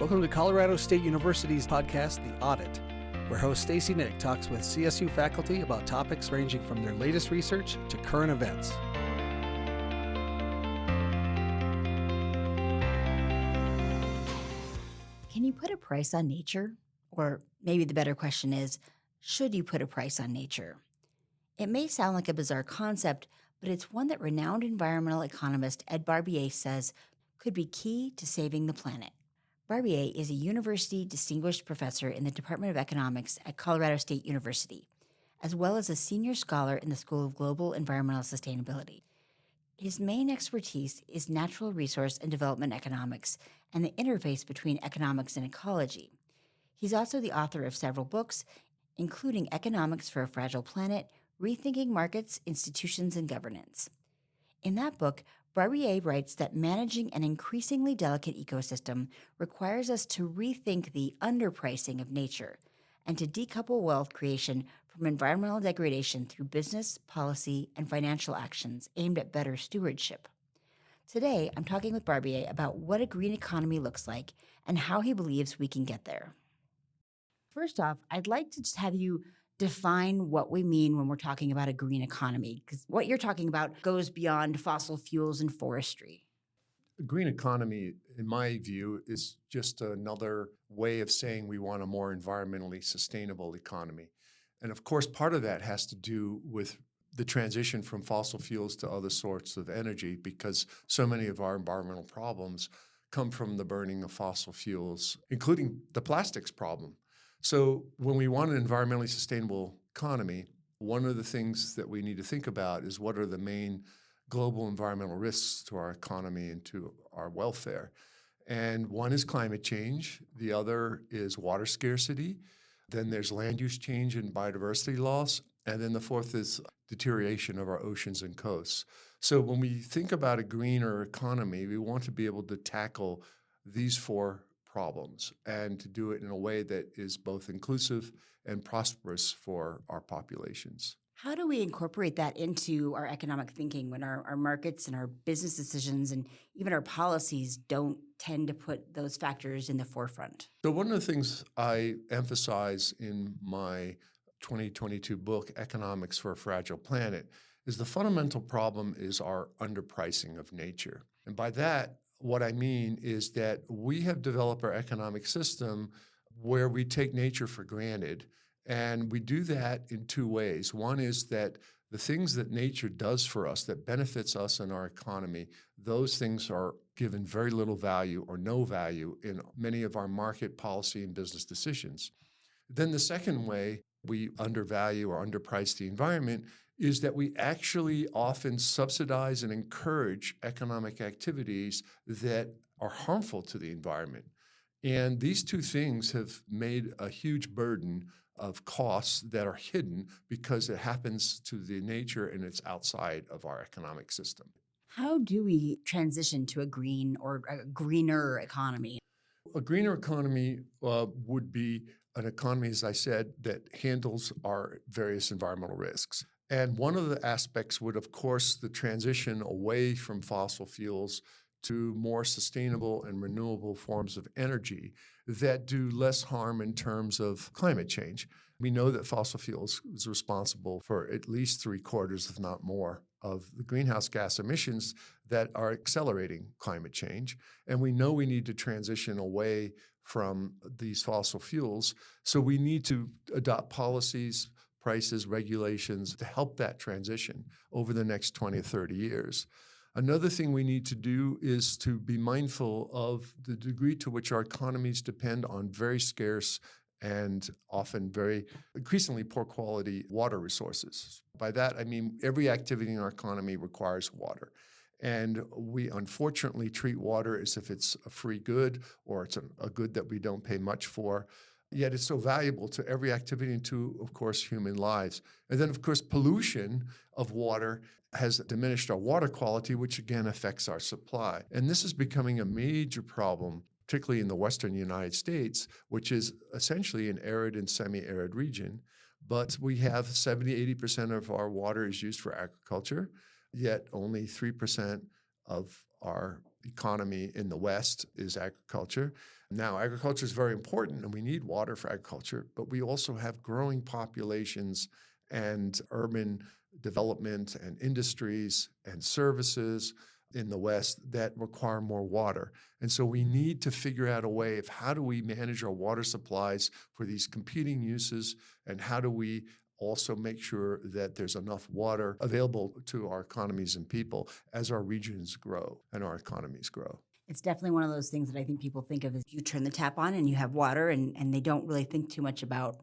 Welcome to Colorado State University's podcast, The Audit, where host Stacy Nick talks with CSU faculty about topics ranging from their latest research to current events. Can you put a price on nature? Or maybe the better question is, should you put a price on nature? It may sound like a bizarre concept, but it's one that renowned environmental economist Ed Barbier says could be key to saving the planet. Barbier is a university distinguished professor in the Department of Economics at Colorado State University, as well as a senior scholar in the School of Global Environmental Sustainability. His main expertise is natural resource and development economics and the interface between economics and ecology. He's also the author of several books, including Economics for a Fragile Planet, Rethinking Markets, Institutions, and Governance. In that book, Barbier writes that managing an increasingly delicate ecosystem requires us to rethink the underpricing of nature and to decouple wealth creation from environmental degradation through business, policy, and financial actions aimed at better stewardship. Today, I'm talking with Barbier about what a green economy looks like and how he believes we can get there. First off, I'd like to just have you define what we mean when we're talking about a green economy, because what you're talking about goes beyond fossil fuels and forestry. A green economy, in my view, is just another way of saying we want a more environmentally sustainable economy. And of course, part of that has to do with the transition from fossil fuels to other sorts of energy, because so many of our environmental problems come from the burning of fossil fuels, including the plastics problem. So when we want an environmentally sustainable economy, one of the things that we need to think about is what are the main global environmental risks to our economy and to our welfare. And one is climate change. The other is water scarcity. Then there's land use change and biodiversity loss. And then the fourth is deterioration of our oceans and coasts. So when we think about a greener economy, we want to be able to tackle these four problems and to do it in a way that is both inclusive and prosperous for our populations. How do we incorporate that into our economic thinking when our markets and our business decisions and even our policies don't tend to put those factors in the forefront? So one of the things I emphasize in my 2022 book, Economics for a Fragile Planet, is the fundamental problem is our underpricing of nature. And by that, what I mean is that we have developed our economic system where we take nature for granted. And we do that in two ways. One is that the things that nature does for us that benefits us in our economy, those things are given very little value or no value in many of our market policy and business decisions. Then the second way we undervalue or underprice the environment is that we actually often subsidize and encourage economic activities that are harmful to the environment. And these two things have made a huge burden of costs that are hidden because it happens to the nature and it's outside of our economic system. How do we transition to a green or a greener economy? A greener economy would be an economy, as I said, that handles our various environmental risks. And one of the aspects would, of course, the transition away from fossil fuels to more sustainable and renewable forms of energy that do less harm in terms of climate change. We know that fossil fuels is responsible for at least 3/4, if not more, of the greenhouse gas emissions that are accelerating climate change. And we know we need to transition away from these fossil fuels. So we need to adopt policies, prices, regulations to help that transition over the next 20 or 30 years. Another thing we need to do is to be mindful of the degree to which our economies depend on very scarce and often very increasingly poor quality water resources. By that, I mean every activity in our economy requires water. And we unfortunately treat water as if it's a free good or it's a good that we don't pay much for. Yet it's so valuable to every activity and to, of course, human lives. And then, of course, pollution of water has diminished our water quality, which again affects our supply. And this is becoming a major problem, particularly in the western United States, which is essentially an arid and semi-arid region. But we have 70-80% of our water is used for agriculture, yet only 3% of our economy in the West is agriculture. Now, agriculture is very important and we need water for agriculture, but we also have growing populations and urban development and industries and services in the West that require more water. And so we need to figure out a way of how do we manage our water supplies for these competing uses, and how do we also make sure that there's enough water available to our economies and people as our regions grow and our economies grow. It's definitely one of those things that I think people think of as you turn the tap on and you have water, and they don't really think too much about.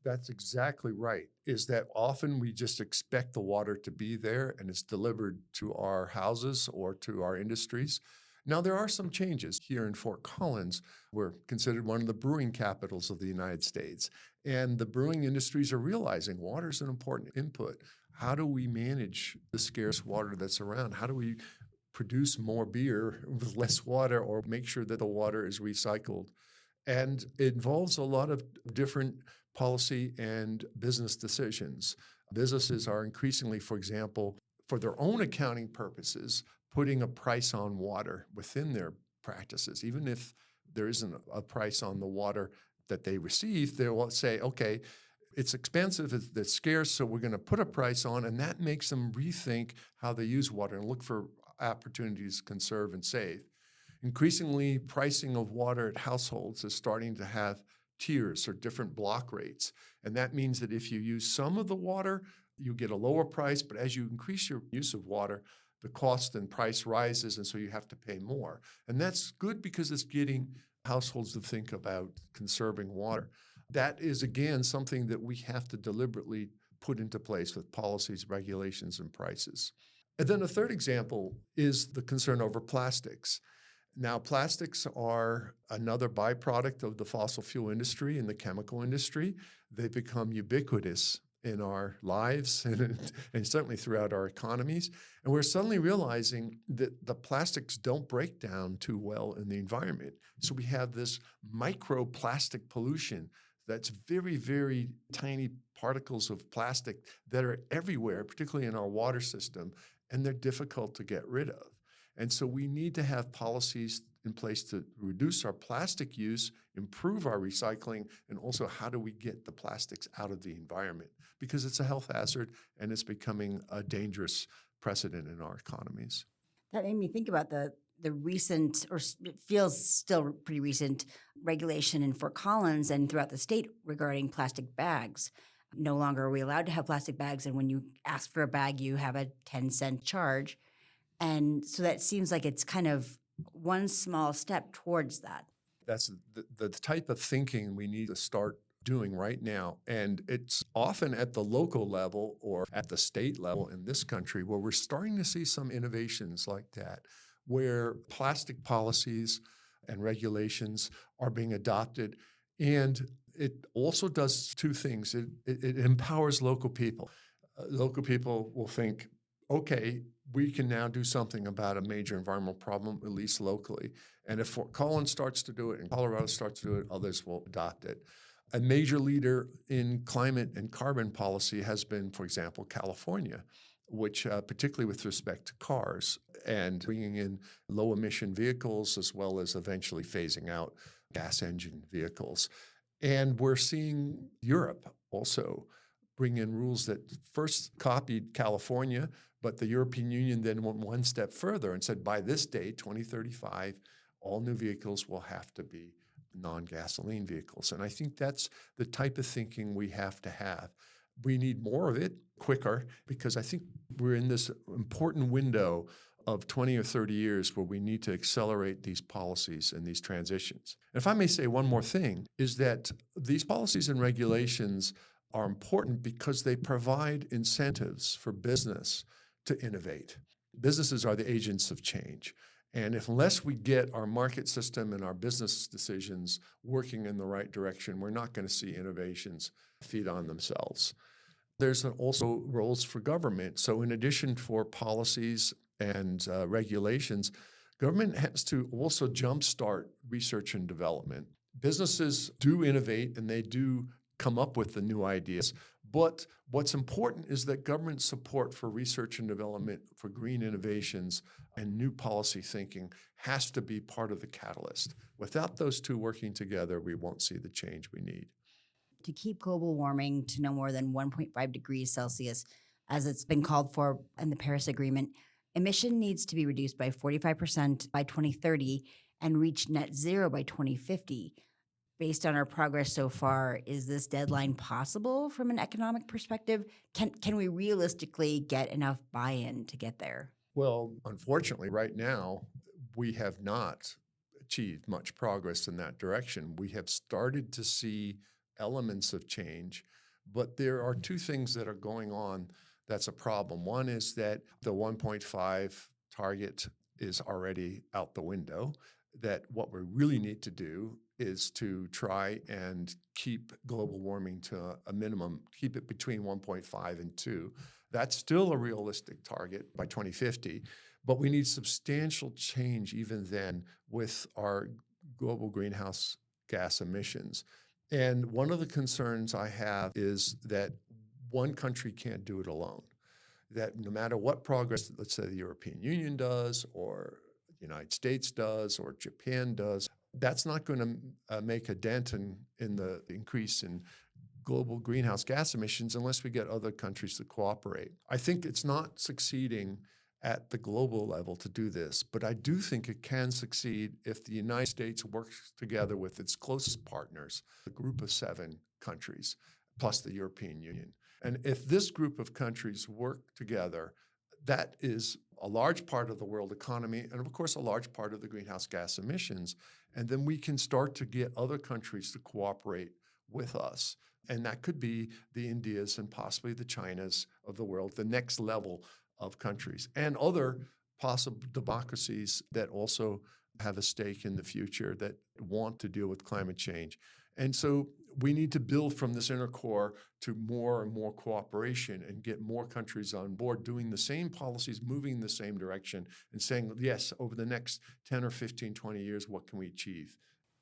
That's exactly right, is that often we just expect the water to be there and it's delivered to our houses or to our industries. Now, there are some changes here in Fort Collins. We're considered one of the brewing capitals of the United States. And the brewing industries are realizing water is an important input. How do we manage the scarce water that's around? How do we produce more beer with less water, or make sure that the water is recycled? And it involves a lot of different policy and business decisions. Businesses are increasingly, for example, for their own accounting purposes, putting a price on water within their practices. Even if there isn't a price on the water that they receive, they will say, okay, it's expensive, it's scarce, so we're going to put a price on, and that makes them rethink how they use water and look for opportunities to conserve and save. Increasingly, pricing of water at households is starting to have tiers or different block rates. And that means that if you use some of the water, you get a lower price, but as you increase your use of water, the cost and price rises, and so you have to pay more. And that's good because it's getting households to think about conserving water. That is, again, something that we have to deliberately put into place with policies, regulations, and prices. And then a third example is the concern over plastics. Now, plastics are another byproduct of the fossil fuel industry and the chemical industry. They've become ubiquitous in our lives and certainly throughout our economies. And we're suddenly realizing that the plastics don't break down too well in the environment. So we have this microplastic pollution that's very, very tiny particles of plastic that are everywhere, particularly in our water system, and they're difficult to get rid of. And so we need to have policies in place to reduce our plastic use, improve our recycling, and also how do we get the plastics out of the environment? Because it's a health hazard and it's becoming a dangerous precedent in our economies. That made me think about the recent, or it feels still pretty recent, regulation in Fort Collins and throughout the state regarding plastic bags. No longer are we allowed to have plastic bags, and when you ask for a bag, you have a 10-cent charge. And so that seems like it's kind of one small step towards that. That's the type of thinking we need to start doing right now. And it's often at the local level or at the state level in this country where we're starting to see some innovations like that, where plastic policies and regulations are being adopted. And it also does two things. It empowers local people. Local people will think, okay, we can now do something about a major environmental problem, at least locally. And if Fort Collins starts to do it and Colorado starts to do it, others will adopt it. A major leader in climate and carbon policy has been, for example, California, which particularly with respect to cars and bringing in low emission vehicles as well as eventually phasing out gas engine vehicles. And we're seeing Europe also bring in rules that first copied California, but the European Union then went one step further and said by this date, 2035, all new vehicles will have to be non-gasoline vehicles. And I think that's the type of thinking we have to have. We need more of it quicker because I think we're in this important window of 20 or 30 years where we need to accelerate these policies and these transitions. And if I may say one more thing, is that these policies and regulations are important because they provide incentives for business to innovate. Businesses are the agents of change. And unless we get our market system and our business decisions working in the right direction, we're not going to see innovations feed on themselves. There's also roles for government. So in addition for policies and regulations, government has to also jumpstart research and development. Businesses do innovate and they do come up with the new ideas, But what's important is that government support for research and development, for green innovations and new policy thinking has to be part of the catalyst. Without those two working together, we won't see the change we need. To keep global warming to no more than 1.5 degrees Celsius, as it's been called for in the Paris Agreement, emission needs to be reduced by 45% by 2030 and reach net zero by 2050. Based on our progress so far, is this deadline possible from an economic perspective? Can we realistically get enough buy-in to get there? Well, unfortunately, right now, we have not achieved much progress in that direction. We have started to see elements of change, but there are two things that are going on that's a problem. One is that the 1.5 target is already out the window, that what we really need to do is to try and keep global warming to a minimum, keep it between 1.5 and 2. That's still a realistic target by 2050, but we need substantial change even then with our global greenhouse gas emissions. And one of the concerns I have is that one country can't do it alone, that no matter what progress, let's say the European Union does, or the United States does, or Japan does, that's not going to make a dent in the increase in global greenhouse gas emissions unless we get other countries to cooperate. I think it's not succeeding at the global level to do this, but I do think it can succeed if the United States works together with its closest partners, the group of 7 countries, plus the European Union. And if this group of countries work together, that is a large part of the world economy and, of course, a large part of the greenhouse gas emissions. And then we can start to get other countries to cooperate with us. And that could be the Indias and possibly the Chinas of the world, the next level of countries, and other possible democracies that also have a stake in the future that want to deal with climate change. And so we need to build from this inner core to more and more cooperation and get more countries on board doing the same policies, moving in the same direction, and saying, yes, over the next 10 or 15, 20 years, what can we achieve?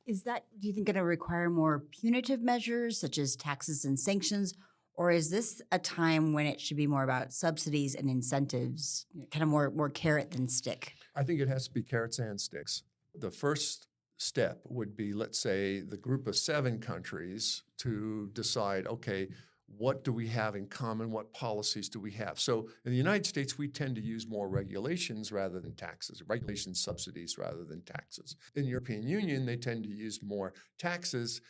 Is that, do you think, going to require more punitive measures such as taxes and sanctions? Or is this a time when it should be more about subsidies and incentives, kind of more carrot than stick? I think it has to be carrots and sticks. The first step would be, let's say, the group of 7 countries to decide, okay, what do we have in common? What policies do we have? So in the United States, we tend to use more regulations rather than taxes, regulations, subsidies rather than taxes. In the European Union, they tend to use more taxes,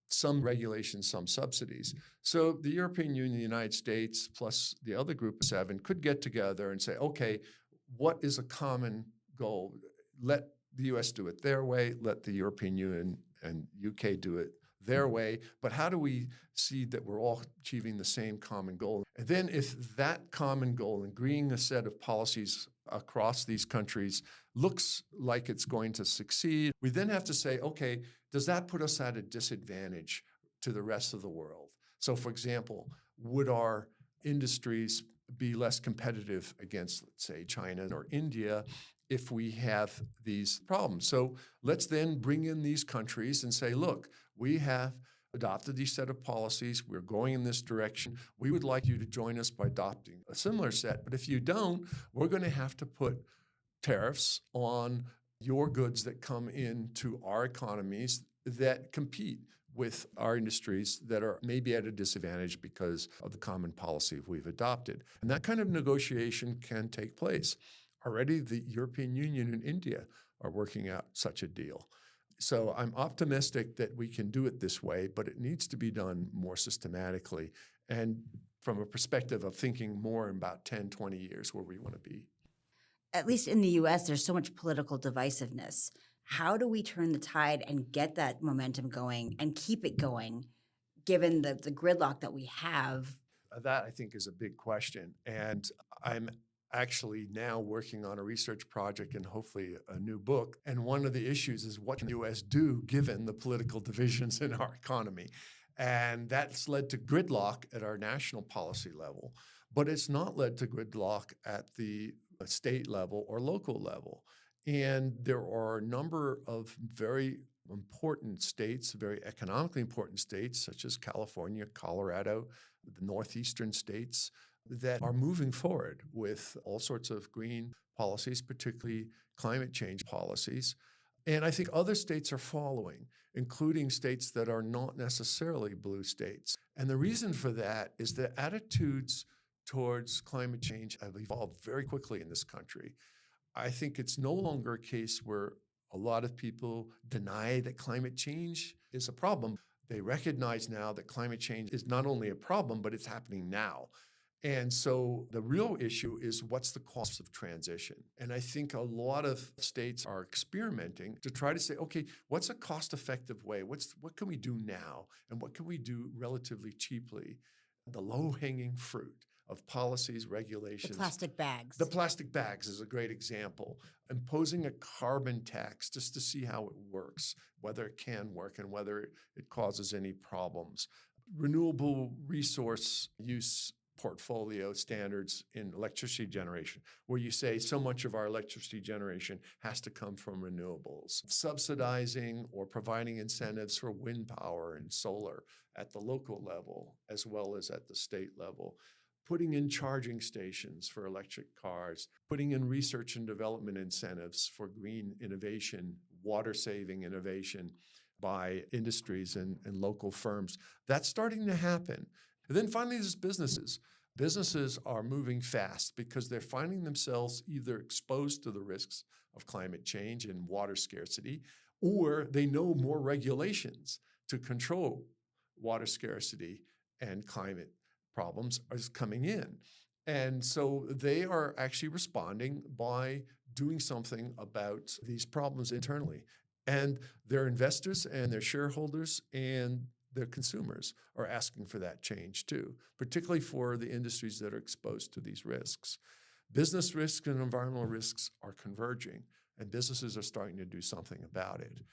some regulations, some subsidies. So the European Union, the United States, plus the other group of 7 could get together and say, okay, what is a common goal? Let the US do it their way, let the European Union and UK do it their way, but how do we see that we're all achieving the same common goal? And then if that common goal, agreeing a set of policies across these countries, looks like it's going to succeed, we then have to say, okay, does that put us at a disadvantage to the rest of the world? So for example, would our industries be less competitive against, let's say, China or India if we have these problems? So let's then bring in these countries and say, look, we have adopted these set of policies. We're going in this direction. We would like you to join us by adopting a similar set. But if you don't, we're going to have to put tariffs on your goods that come into our economies that compete with our industries that are maybe at a disadvantage because of the common policy we've adopted. And that kind of negotiation can take place. Already the European Union and India are working out such a deal. So I'm optimistic that we can do it this way, but it needs to be done more systematically and from a perspective of thinking more about 10, 20 years where we want to be. At least in the US, there's so much political divisiveness. How do we turn the tide and get that momentum going and keep it going, given the gridlock that we have? That, I think, is a big question. And I'm actually now working on a research project and hopefully a new book. And one of the issues is what can the U.S. do given the political divisions in our economy? And that's led to gridlock at our national policy level, but it's not led to gridlock at the state level or local level. And there are a number of very important states, very economically important states, such as California, Colorado, the northeastern states, that are moving forward with all sorts of green policies, particularly climate change policies. And I think other states are following, including states that are not necessarily blue states. And the reason for that is that attitudes towards climate change have evolved very quickly in this country. I think it's no longer a case where a lot of people deny that climate change is a problem. They recognize now that climate change is not only a problem, but it's happening now. And so the real issue is what's the cost of transition? And I think a lot of states are experimenting to try to say, okay, what's a cost-effective way? What can we do now? And what can we do relatively cheaply? The low-hanging fruit of policies, regulations. The plastic bags. The plastic bags is a great example. Imposing a carbon tax just to see how it works, whether it can work and whether it causes any problems. Renewable resource use portfolio standards in electricity generation, where you say so much of our electricity generation has to come from renewables. Subsidizing or providing incentives for wind power and solar at the local level, as well as at the state level. Putting in charging stations for electric cars, putting in research and development incentives for green innovation, water-saving innovation by industries and local firms. That's starting to happen. And then finally, there's businesses. Businesses are moving fast because they're finding themselves either exposed to the risks of climate change and water scarcity, or they know more regulations to control water scarcity and climate problems is coming in. And so they are actually responding by doing something about these problems internally. And their investors and their shareholders and their consumers are asking for that change too, particularly for the industries that are exposed to these risks. Business risks and environmental risks are converging, and businesses are starting to do something about it.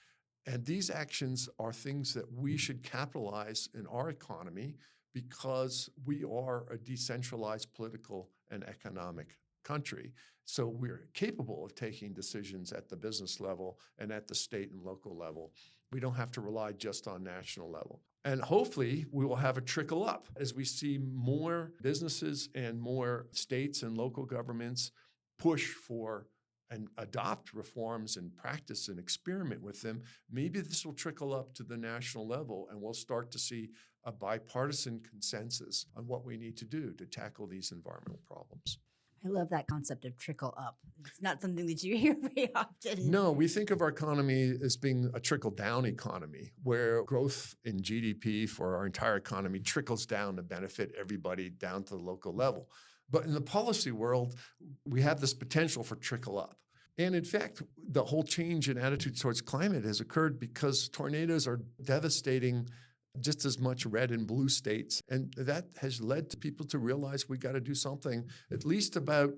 And these actions are things that we should capitalize in our economy because we are a decentralized political and economic country. So we're capable of taking decisions at the business level and at the state and local level. We don't have to rely just on national level. And hopefully we will have a trickle up as we see more businesses and more states and local governments push for and adopt reforms and practice and experiment with them. Maybe this will trickle up to the national level and we'll start to see a bipartisan consensus on what we need to do to tackle these environmental problems. I love that concept of trickle up. It's not something that you hear very often. No, we think of our economy as being a trickle-down economy, where growth in GDP for our entire economy trickles down to benefit everybody down to the local level. But in the policy world, we have this potential for trickle up. And in fact, the whole change in attitude towards climate has occurred because tornadoes are devastating just as much red and blue states. And that has led to people to realize we got to do something at least about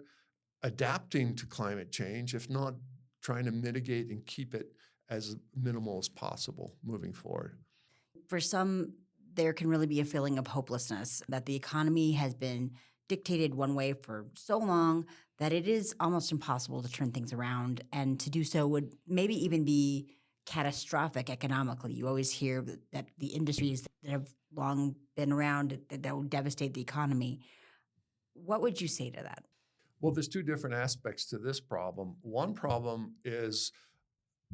adapting to climate change, if not trying to mitigate and keep it as minimal as possible moving forward. For some, there can really be a feeling of hopelessness that the economy has been dictated one way for so long that it is almost impossible to turn things around. And to do so would maybe even be catastrophic economically. You always hear that the industries that have long been around that will devastate the economy. What would you say to that? Well, there's two different aspects to this problem. One problem is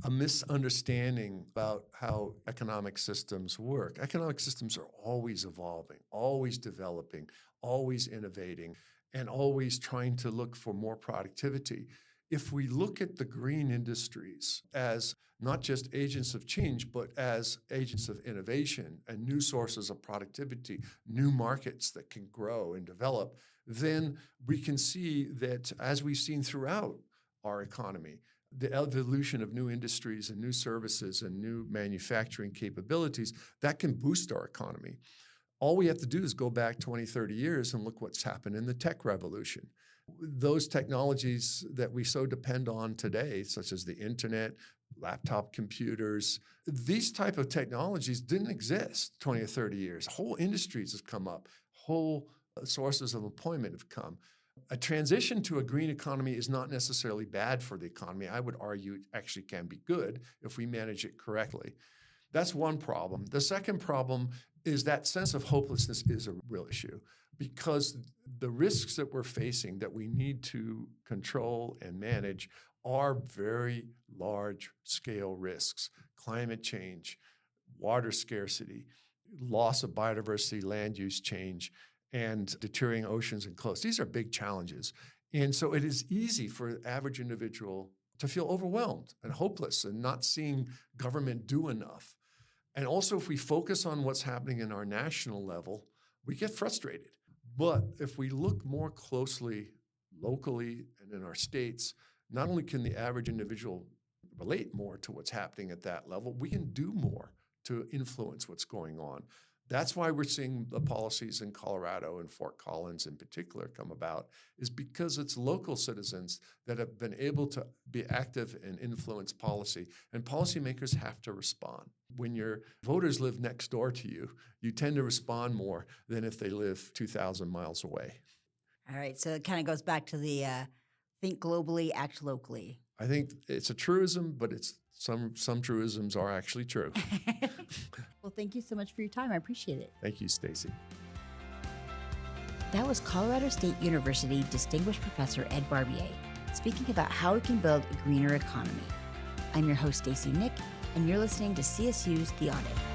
a misunderstanding about how economic systems work. Economic systems are always evolving, always developing, always innovating, and always trying to look for more productivity. If we look at the green industries as not just agents of change, but as agents of innovation and new sources of productivity, new markets that can grow and develop, then we can see that, as we've seen throughout our economy, the evolution of new industries and new services and new manufacturing capabilities, that can boost our economy. All we have to do is go back 20, 30 years and look what's happened in the tech revolution. Those technologies that we so depend on today, such as the internet, laptop computers, these type of technologies didn't exist 20 or 30 years. Whole industries have come up, whole sources of employment have come. A transition to a green economy is not necessarily bad for the economy. I would argue it actually can be good if we manage it correctly. That's one problem. The second problem is that sense of hopelessness is a real issue because the risks that we're facing that we need to control and manage are very large scale risks. Climate change, water scarcity, loss of biodiversity, land use change, and deteriorating oceans and coasts. These are big challenges. And so it is easy for an average individual to feel overwhelmed and hopeless and not seeing government do enough. And also, if we focus on what's happening in our national level, we get frustrated. But if we look more closely, locally, and in our states, not only can the average individual relate more to what's happening at that level, we can do more to influence what's going on. That's why we're seeing the policies in Colorado and Fort Collins in particular come about, is because it's local citizens that have been able to be active and influence policy, and policymakers have to respond. When your voters live next door to you, you tend to respond more than if they live 2,000 miles away. All right. So it kind of goes back to the think globally, act locally. I think it's a truism, but it's some truisms are actually true. Well, thank you so much for your time. I appreciate it. Thank you, Stacy. That was Colorado State University Distinguished Professor Ed Barbier speaking about how we can build a greener economy. I'm your host, Stacy Nick, and you're listening to CSU's The Audit.